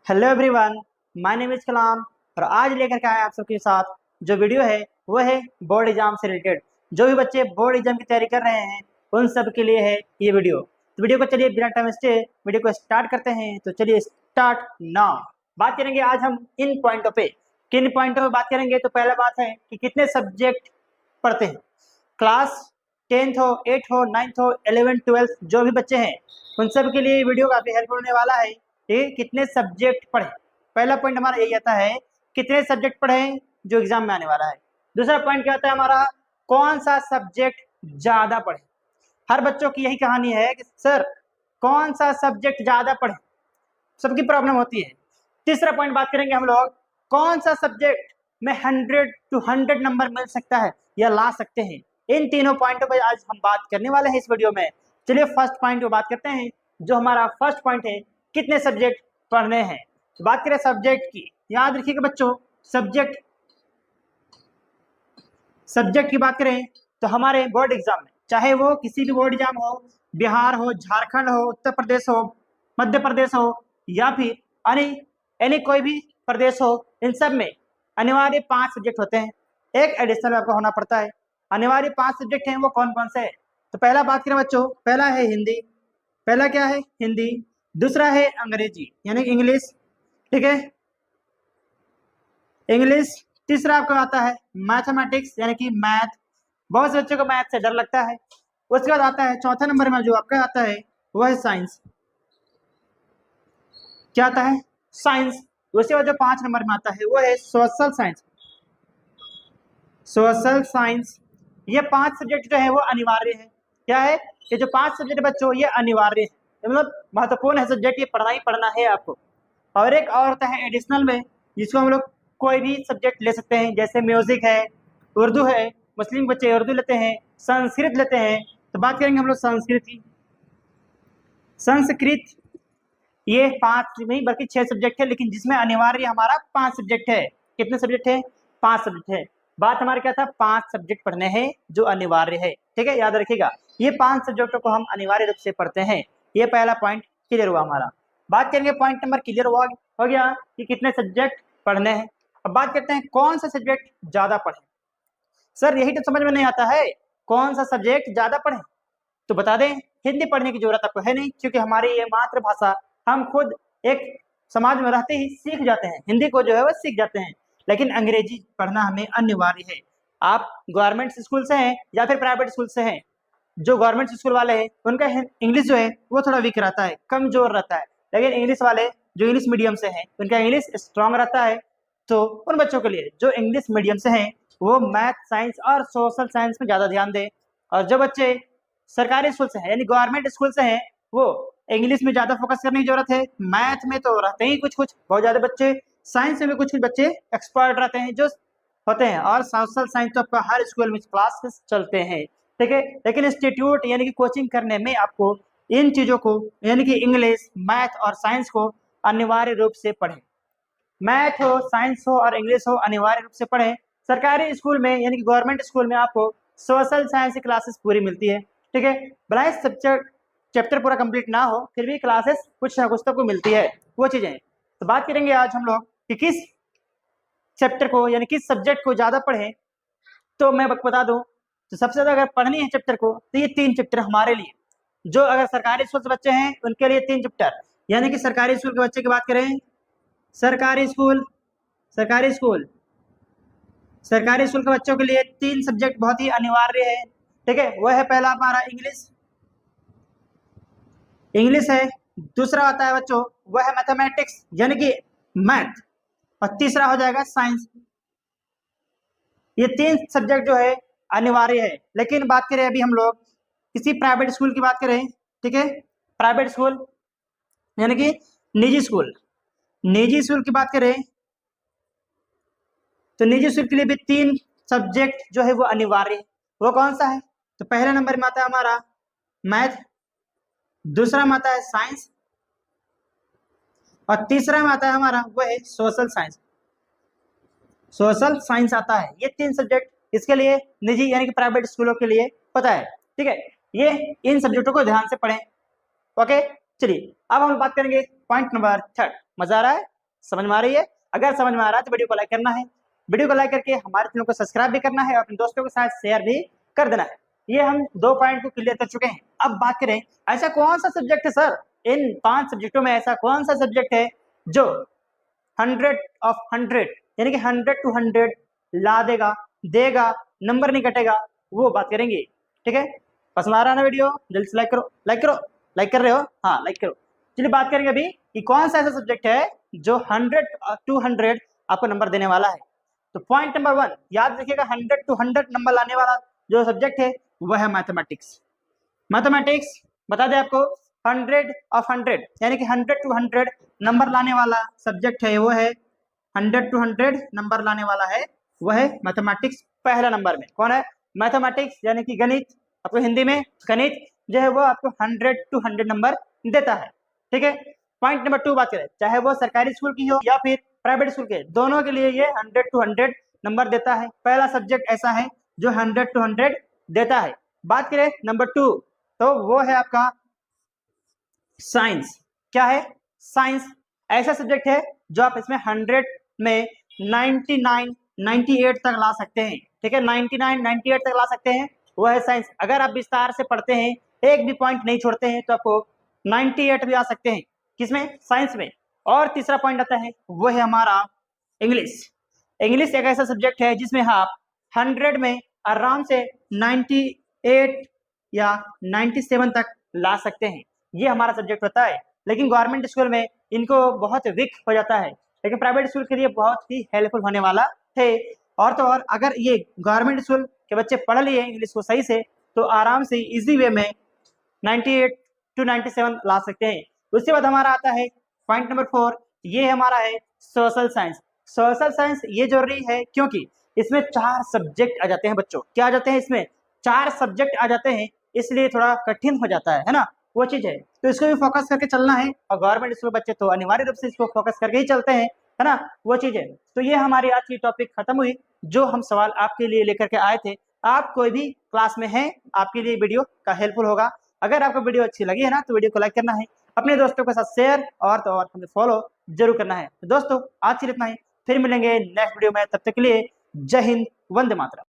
Hello everyone, my name is Kalam और आज लेकर के आए आप सबके साथ जो वीडियो है वो है बोर्ड एग्जाम से रिलेटेड। जो भी बच्चे बोर्ड एग्जाम की तैयारी कर रहे हैं उन सब के लिए है ये वीडियो। तो वीडियो को चलिए बिना टाइम वेस्टे वीडियो को स्टार्ट करते हैं। तो चलिए स्टार्ट नाउ। बात करेंगे आज हम इन पॉइंटों पे। किन पॉइंटों पे बात करेंगे? तो पहला बात है कि कितने सब्जेक्ट पढ़ते हैं। क्लास 10th हो, 8th हो, 9th हो, 11th 12th जो भी बच्चे हैं उन सब के लिए वीडियो काफी हेल्पफुल होने वाला है। ये कितने सब्जेक्ट पढ़े, पहला पॉइंट हमारा यही आता है, कितने सब्जेक्ट पढ़े जो एग्जाम में आने वाला है। दूसरा पॉइंट क्या आता है हमारा, कौन सा सब्जेक्ट ज्यादा पढ़े। हर बच्चों की यही कहानी है कि सर कौन सा सब्जेक्ट ज्यादा पढ़े, सबकी प्रॉब्लम होती है। तीसरा पॉइंट बात करेंगे हम लोग, कौन सा सब्जेक्ट में 100 to 100 नंबर मिल सकता है या ला सकते हैं। इन तीनों पॉइंटों पर आज हम बात करने वाले हैं इस वीडियो में। चलिए फर्स्ट पॉइंट पे बात करते हैं। जो हमारा फर्स्ट पॉइंट है, कितने सब्जेक्ट पढ़ने हैं। तो बात करें सब्जेक्ट की, याद रखिएगा बच्चों, सब्जेक्ट की बात करें तो हमारे बोर्ड एग्जाम में, चाहे वो किसी भी बोर्ड एग्जाम हो, बिहार हो, झारखंड हो, उत्तर प्रदेश हो, मध्य प्रदेश हो या फिर यानी कोई भी प्रदेश हो, इन सब में अनिवार्य 5 सब्जेक्ट होते हैं। एक एडिशनल आपको होना पड़ता है। अनिवार्य 5 सब्जेक्ट हैं, वो कौन कौन से हैं? तो पहला बात करें बच्चों, पहला है हिंदी। पहला क्या है? हिंदी। दूसरा है अंग्रेजी यानी इंग्लिश, ठीक है, इंग्लिश। तीसरा आपका आता है मैथमेटिक्स यानी कि मैथ। बहुत से बच्चों को मैथ से डर लगता है। उसके बाद आता है चौथा नंबर में जो आपका आता है वह है साइंस। क्या आता है? साइंस। उसके बाद जो 5 नंबर में आता है वो है सोशल साइंस। Social science. ये 5 सब्जेक्ट जो है वो अनिवार्य है। क्या है? ये जो 5 सब्जेक्ट बच्चों ये अनिवार्य है, मतलब महत्वपूर्ण है सब्जेक्ट, ये पढ़ना ही पढ़ना है आपको। और एक और होता है एडिशनल में, जिसको हम लोग कोई भी सब्जेक्ट ले सकते हैं, जैसे म्यूजिक है, उर्दू है, मुस्लिम बच्चे उर्दू लेते हैं, संस्कृत लेते हैं। तो बात करेंगे हम लोग संस्कृत की। संस्कृत ये 5 नहीं बल्कि 6 सब्जेक्ट है, लेकिन जिसमें अनिवार्य हमारा 5 सब्जेक्ट है। कितने सब्जेक्ट है? 5 सब्जेक्ट है। बात हमारे क्या था, 5 सब्जेक्ट पढ़ने हैं जो अनिवार्य है, ठीक है, याद रखिएगा। ये 5 सब्जेक्टों को हम अनिवार्य रूप से पढ़ते हैं। ये पहला पॉइंट क्लियर हुआ हमारा। बात करेंगे पॉइंट नंबर क्लियर हो गया कि कितने सब्जेक्ट पढ़ने हैं। अब बात करते हैं कौन सा सब्जेक्ट ज्यादा पढ़े। सर यही तो समझ में नहीं आता है, कौन सा सब्जेक्ट ज्यादा पढ़े। तो बता दें, हिंदी पढ़ने की जरूरत आपको है नहीं, क्योंकि हमारी ये मातृभाषा, हम खुद एक समाज में रहते ही सीख जाते हैं, हिंदी को जो है वो सीख जाते हैं। लेकिन अंग्रेजी पढ़ना हमें अनिवार्य है। आप गवर्नमेंट स्कूल से हैं या फिर प्राइवेट स्कूल से हैं, जो गवर्नमेंट स्कूल वाले हैं उनका इंग्लिश जो है वो थोड़ा वीक रहता है, कमजोर रहता है। लेकिन इंग्लिश वाले जो इंग्लिश मीडियम से हैं उनका इंग्लिश स्ट्रांग रहता है। तो उन बच्चों के लिए जो इंग्लिश मीडियम से हैं वो मैथ, साइंस और सोशल साइंस में ज्यादा ध्यान दें। और जो बच्चे सरकारी स्कूल से हैं यानी गवर्नमेंट स्कूल से हैं वो इंग्लिश में ज्यादा फोकस करने की जरूरत है। मैथ में तो रहते ही कुछ कुछ बहुत ज्यादा बच्चे, साइंस में भी कुछ कुछ बच्चे एक्सपर्ट रहते हैं जो होते हैं, और सोशल साइंस तो आपका हर स्कूल में क्लासेस चलते हैं, ठीक है। लेकिन इंस्टीट्यूट यानी कि कोचिंग करने में आपको इन चीजों को यानी कि इंग्लिश, मैथ और साइंस को अनिवार्य रूप से पढ़ें। मैथ हो, साइंस हो और इंग्लिश हो, अनिवार्य रूप से पढ़ें। सरकारी स्कूल में यानी कि गवर्नमेंट स्कूल में आपको सोशल साइंस की क्लासेस पूरी मिलती है, ठीक है। भले सब्जेक्ट चैप्टर पूरा कंप्लीट ना हो फिर भी क्लासेस कुछ ना कुछ तो को मिलती है, वो चीजें। तो बात करेंगे आज हम लोग कि किस चैप्टर को यानी किस सब्जेक्ट को ज्यादा पढ़ें। तो मैं बता दूं, तो सबसे ज्यादा अगर पढ़नी है चैप्टर को तो ये 3 चैप्टर हमारे लिए, जो अगर सरकारी स्कूल से बच्चे हैं उनके लिए 3 चैप्टर। यानी कि सरकारी स्कूल के बच्चे की बात करें, सरकारी स्कूल सरकारी स्कूल सरकारी स्कूल के बच्चों के लिए 3 सब्जेक्ट बहुत ही अनिवार्य है, ठीक है। वह है पहला हमारा इंग्लिश है। दूसरा आता है बच्चों वह है मैथमेटिक्स यानी कि मैथ, और तीसरा हो जाएगा साइंस। ये 3 सब्जेक्ट जो है अनिवार्य है। लेकिन बात करें अभी हम लोग किसी प्राइवेट स्कूल की बात करें, ठीक है, प्राइवेट स्कूल यानी कि निजी स्कूल की बात करें तो निजी स्कूल के लिए भी 3 सब्जेक्ट जो है वो अनिवार्य है। वो कौन सा है? तो पहले नंबर में आता है हमारा मैथ, दूसरा में आता है साइंस और तीसरा में आता है हमारा वो है सोशल साइंस। सोशल साइंस आता है। ये 3 सब्जेक्ट इसके लिए निजी यानी कि प्राइवेट स्कूलों के लिए पता है, ठीक है। ये इन सब्जेक्टों को ध्यान से पढ़ें, ओके। चलिए अब हम बात करेंगे पॉइंट नंबर 3। मजा आ रहा है? समझ में आ रही है? अगर समझ में आ रहा है तो वीडियो को लाइक करना है, वीडियो को लाइक करके हमारे चैनल को सब्सक्राइब भी करना है और अपने दोस्तों के साथ शेयर भी कर देना है। ये हम 2 पॉइंट को क्लियर कर चुके हैं। अब बात करें ऐसा कौन सा सब्जेक्ट है सर, इन 5 सब्जेक्टों में ऐसा कौन सा सब्जेक्ट है जो 100 ऑफ 100 यानी कि 100 to 100 ला देगा, नंबर नहीं कटेगा, वो बात करेंगे। ठीक है, पसंद आ रहा है ना वीडियो? जल्दी से लाइक करो, लाइक कर रहे हो? हाँ लाइक करो। चलिए बात करेंगे अभी कि कौन सा ऐसा सब्जेक्ट है जो 100 to 100 आपको नंबर देने वाला है। तो पॉइंट नंबर 1 याद रखिएगा, 100 to 100 नंबर लाने वाला जो सब्जेक्ट है वह है मैथमेटिक्स। मैथमेटिक्स बता दें आपको 100 ऑफ 100 यानी कि 100 to 100 नंबर लाने वाला सब्जेक्ट है वो है 100 to 100 नंबर लाने वाला है वह है मैथमेटिक्स। पहला नंबर में कौन है? मैथमेटिक्स यानी कि गणित, आपको हिंदी में गणित जो है वो आपको 100 to 100 नंबर देता है। ठीक है, पॉइंट नंबर 2 बात करें, चाहे वो सरकारी स्कूल की हो या फिर प्राइवेट स्कूल के, दोनों के लिए ये 100 to 100 नंबर देता है। पहला सब्जेक्ट ऐसा है जो 100 to 100 देता है। बात करें नंबर 2 तो वो है आपका साइंस। क्या है? साइंस ऐसा सब्जेक्ट है जो आप इसमें 100 में 99 98 तक ला सकते हैं। ठीक है, 99 98 तक ला सकते हैं, वो है साइंस। अगर आप विस्तार से पढ़ते हैं, एक भी पॉइंट नहीं छोड़ते हैं, तो आपको 98 भी आ सकते हैं। किसमें? साइंस में। और तीसरा पॉइंट आता है वो है हमारा इंग्लिश। इंग्लिश एक ऐसा सब्जेक्ट है जिसमें आप 100 में आराम से 98 या 97 तक ला सकते हैं। ये हमारा सब्जेक्ट होता है। लेकिन गवर्नमेंट स्कूल में इनको बहुत वीक हो जाता है, लेकिन प्राइवेट स्कूल के लिए बहुत ही हेल्पफुल होने वाला है। और तो और अगर ये गवर्नमेंट स्कूल के बच्चे पढ़ लिए इंग्लिश को सही से तो आराम से इजी वे में 98 to 97 ला सकते हैं। उसके बाद हमारा आता है पॉइंट नंबर 4, ये हमारा है सोशल साइंस। सोशल साइंस ये जरूरी है क्योंकि इसमें 4 सब्जेक्ट आ जाते हैं बच्चों। क्या आ जाते हैं? इसमें 4 सब्जेक्ट आ जाते हैं, इसलिए थोड़ा कठिन हो जाता है ना, वो चीज है। तो इसको भी फोकस करके चलना है और गवर्नमेंट स्कूल बच्चे तो अनिवार्य रूप से इसको फोकस करके ही चलते हैं, है ना, वो चीज है। तो ये हमारी आज की टॉपिक खत्म हुई, जो हम सवाल आपके लिए लेकर के आए थे। आप कोई भी क्लास में हैं, आपके लिए वीडियो का हेल्पफुल होगा। अगर आपको वीडियो अच्छी लगी है ना तो वीडियो को लाइक करना है, अपने दोस्तों के साथ शेयर और तो और हमें फॉलो जरूर करना है। तो दोस्तों आज के लिए इतना ही, फिर मिलेंगे नेक्स्ट वीडियो में। तब तक के लिए जय हिंद, वंदे मातरम।